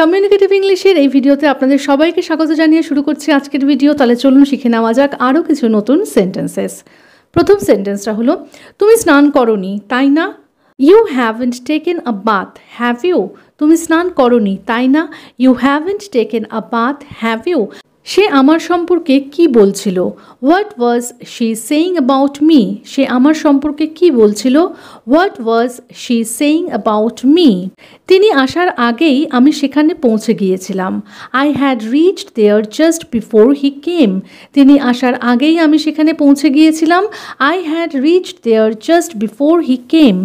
Communicative ইংলিশের এই ভিডিওতে আপনাদের সবাইকে স্বাগত জানিয়ে শুরু করছি আজকের ভিডিও। তাহলে চলুন শিখে নেওয়া যাক আরও কিছু নতুন সেন্টেন্সেস। প্রথম সেন্টেন্সটা হলো, তুমি স্নান করোনি তাই না? You haven't taken a bath have you? তুমি স্নান করোনি তাই না? You haven't taken a bath have you? সে আমার সম্পর্কে কি বলছিল? What was she saying about me? সে আমার সম্পর্কে কি বলছিল? What was she saying about me? তিনি আসার আগেই আমি সেখানে পৌঁছে গিয়েছিলাম। I had reached there just before he came. তিনি আসার আগেই আমি সেখানে পৌঁছে গিয়েছিলাম। I had reached there just before he কেম।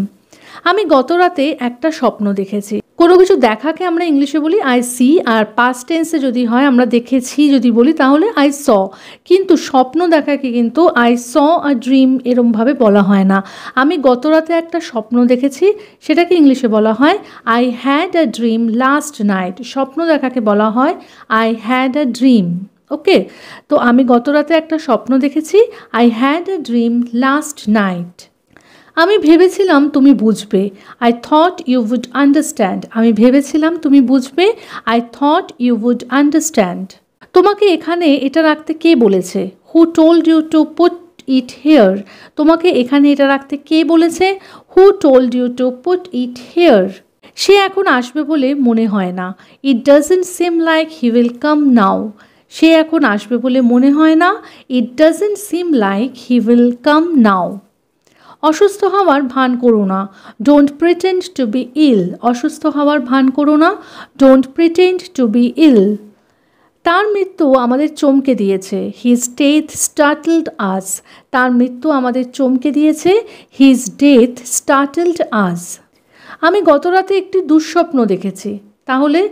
আমি গত রাতে একটা স্বপ্ন দেখেছি। কোনো কিছু দেখাকে আমরা ইংলিশে বলি আই সি, আর পাস্ট টেন্সে যদি হয় আমরা দেখেছি যদি বলি তাহলে আই স। কিন্তু স্বপ্ন দেখাকে কিন্তু আই স আ ড্রিম এরমভাবে বলা হয় না। আমি গত রাতে একটা স্বপ্ন দেখেছি, সেটাকে ইংলিশে বলা হয় I had a dream last night. স্বপ্ন দেখাকে বলা হয় I had a dream. Okay, তো আমি গত রাতে একটা স্বপ্ন দেখেছি, I had a dream last night. আমি ভেবেছিলাম তুমি বুঝবে, I thought you would understand. আমি ভেবেছিলাম তুমি বুঝবে, I thought you would understand. তোমাকে এখানে এটা রাখতে কে বলেছে? Who told you to put it here? তোমাকে এখানে এটা রাখতে কে বলেছে? Who told you to put it here? সে এখন আসবে বলে মনে হয় না। It doesn't seem like he will come now. সে এখন আসবে বলে মনে হয় না। It doesn't seem like he will come now. অসুস্থ হওয়ার ভান করো না। Don't pretend to be ill. অসুস্থ হওয়ার ভান করো না। Don't pretend to be ill. তার মৃত্যু আমাদের চমকে দিয়েছে। His death startled us. তার মৃত্যু আমাদের চমকে দিয়েছে। হিজ ডেথ স্টার্টলড আস। আমি গত রাতে একটি দুঃস্বপ্ন দেখেছি। তাহলে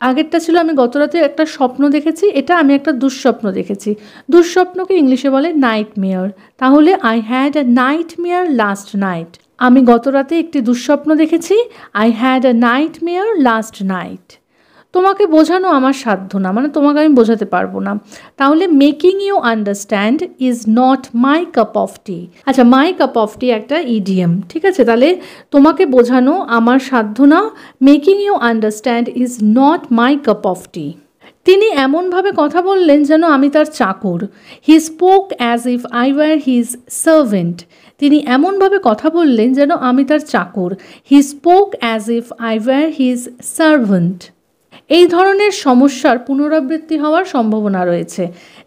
আগেরটা ছিল আমি গত রাতে একটা স্বপ্ন দেখেছি, এটা আমি একটা দুঃস্বপ্ন দেখেছি। দুঃস্বপ্নকে ইংলিশে বলে নাইটমেয়ার। তাহলে I had a nightmare last night. আমি গত রাতে একটি দুঃস্বপ্ন দেখেছি, I had a nightmare last night. তোমাকে বোঝানো আমার সাধ্য না, মানে তোমাকে আমি বোঝাতে পারবো না। তাহলে making you understand is not my cup of tea. আচ্ছা, মাই কাপ অফ টি একটা ইডিয়াম, ঠিক আছে? তাহলে তোমাকে বোঝানো আমার সাধ্য না, making you understand is not my cup of tea. তিনি এমনভাবে কথা বললেন যেন আমি তার চাকর। He spoke as if I were his servant. তিনি এমনভাবে কথা বললেন যেন আমি তার চাকর। He spoke as if I were his servant. এই ধরনের সমস্যার পুনরাবৃত্তি হওয়ার সম্ভাবনা রয়েছে।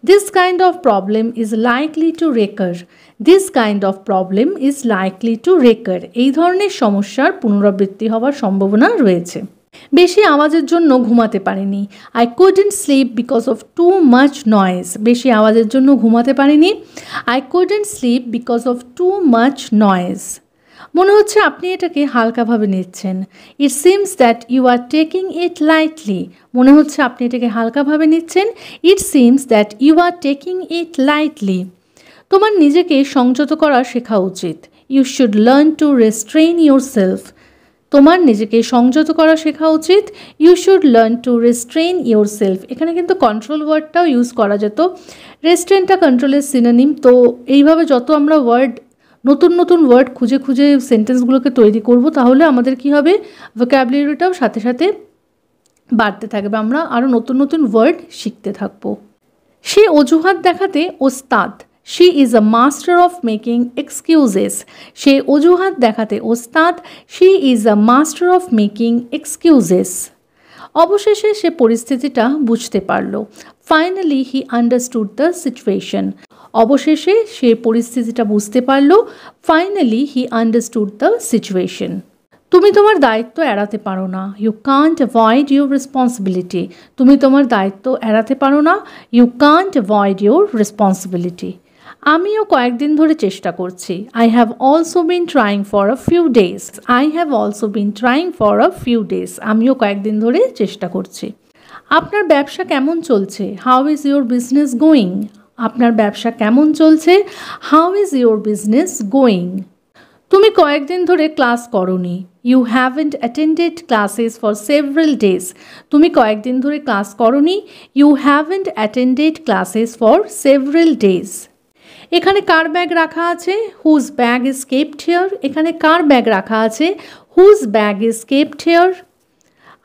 This kind of problem is likely to recur. This kind of problem is likely to recur. এই ধরনের সমস্যার পুনরাবৃত্তি হওয়ার সম্ভাবনা রয়েছে। বেশি আওয়াজের জন্য ঘুমাতে পারিনি। I couldn't sleep because of too much noise. বেশি আওয়াজের জন্য ঘুমাতে পারিনি। I couldn't sleep because of too much noise. মনে হচ্ছে আপনি এটাকে হালকাভাবে নিচ্ছেন। It seems that you are taking it lightly. মনে হচ্ছে আপনি এটাকে হালকাভাবে নিচ্ছেন। It seems that you are taking it lightly. তোমার নিজেকে সংযত করা শেখা উচিত। You should learn to restrain yourself. তোমার নিজেকে সংযত করা শেখা উচিত। You should learn to restrain yourself. এখানে কিন্তু কন্ট্রোল ওয়ার্ডটাও ইউজ করা যেত। রেস্ট্রেনটা কন্ট্রোলের সিনোনিম। তো এইভাবে যত আমরা নতুন নতুন ওয়ার্ড খুঁজে খুঁজে সেন্টেন্সগুলোকে তৈরি করব, তাহলে আমাদের কি হবে, ভোক্যাবুলারিটাও সাথে সাথে বাড়তে থাকবে। আমরা আরও নতুন নতুন ওয়ার্ড শিখতে থাকব। সে অজুহাত দেখাতে ওস্তাদ। She is a master of making excuses. সে অজুহাত দেখাতে ওস্তাদ। She is a master of making excuses. অবশেষে সে পরিস্থিতিটা বুঝতে পারল। Finally he understood the situation. অবশেষে সে পরিস্থিতিটা বুঝতে পারল। Finally he understood the situation. তুমি তোমার দায়িত্ব এড়াতে পারো না। You can't avoid your responsibility. তুমি তোমার দায়িত্ব এড়াতে পারো না। You can't avoid your responsibility. আমিও কয়েকদিন ধরে চেষ্টা করছি। I have also been trying for a few days. I have also been trying for a few days. আমিও কয়েকদিন ধরে চেষ্টা করছি। আপনার ব্যবসা কেমন চলছে? How is your business going? আপনার ব্যবসা কেমন চলছে? How is your business going? তুমি কয়েকদিন ধরে ক্লাস করোনি। You haven't attended classes for several days. তুমি কয়েকদিন ধরে ক্লাস করোনি। You haven't attended classes for several days. এখানে কার ব্যাগ রাখা আছে? Whose bag is kept here. এখানে কার ব্যাগ রাখা আছে? Whose bag is kept here.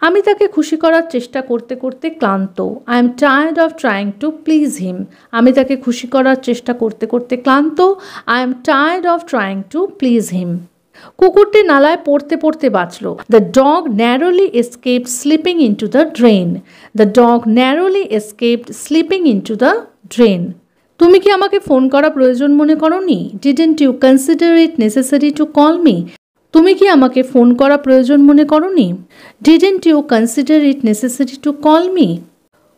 আমি তাকে খুশি করার চেষ্টা করতে করতে ক্লান্ত। I am tired of trying to please him. আমি তাকে খুশি করার চেষ্টা করতে করতে ক্লান্ত। I am tired of trying to please him. কুকুরটি নালায় পড়তে পড়তে বাঁচল। The dog narrowly escaped slipping into the drain. The dog narrowly escaped slipping into the drain. তুমি কি আমাকে ফোন করা প্রয়োজন মনে করোনি? Didn't you consider it necessary to call me? তুমি কি আমাকে ফোন করা প্রয়োজন মনে করোনি? Didn't you consider it necessary to call me?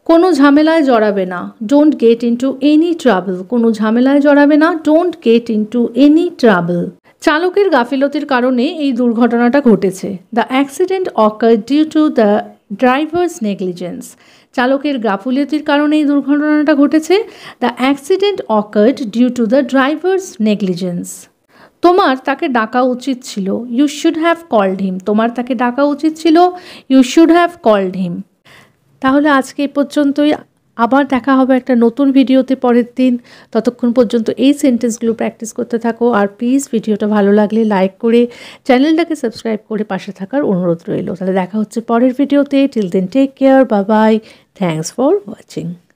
কোনো ঝামেলায় জড়াবে না। Don't get into any trouble. কোনো ঝামেলায় জড়াবে না। Don't get into any trouble. চালকের গাফিলতির কারণে এই দুর্ঘটনাটা ঘটেছে। The accident occurred due to the driver's negligence. চালকের গাফিলতির কারণে এই দুর্ঘটনাটা ঘটেছে। The accident occurred due to the driver's negligence. তোমার তাকে ডাকা উচিত ছিল। You should have called him. তোমার তাকে ডাকা উচিত ছিল। You should have called him. তাহলে আজকে এই পর্যন্তই। আবার দেখা হবে একটা নতুন ভিডিওতে পরের দিন। ততক্ষণ পর্যন্ত এই সেন্টেন্সগুলো প্র্যাকটিস করতে থাকো। আর প্লিজ ভিডিওটা ভালো লাগলে লাইক করে চ্যানেলটাকে সাবস্ক্রাইব করে পাশে থাকার অনুরোধ রইল। তাহলে দেখা হচ্ছে পরের ভিডিওতে। Till then take care, bye bye, thanks for watching.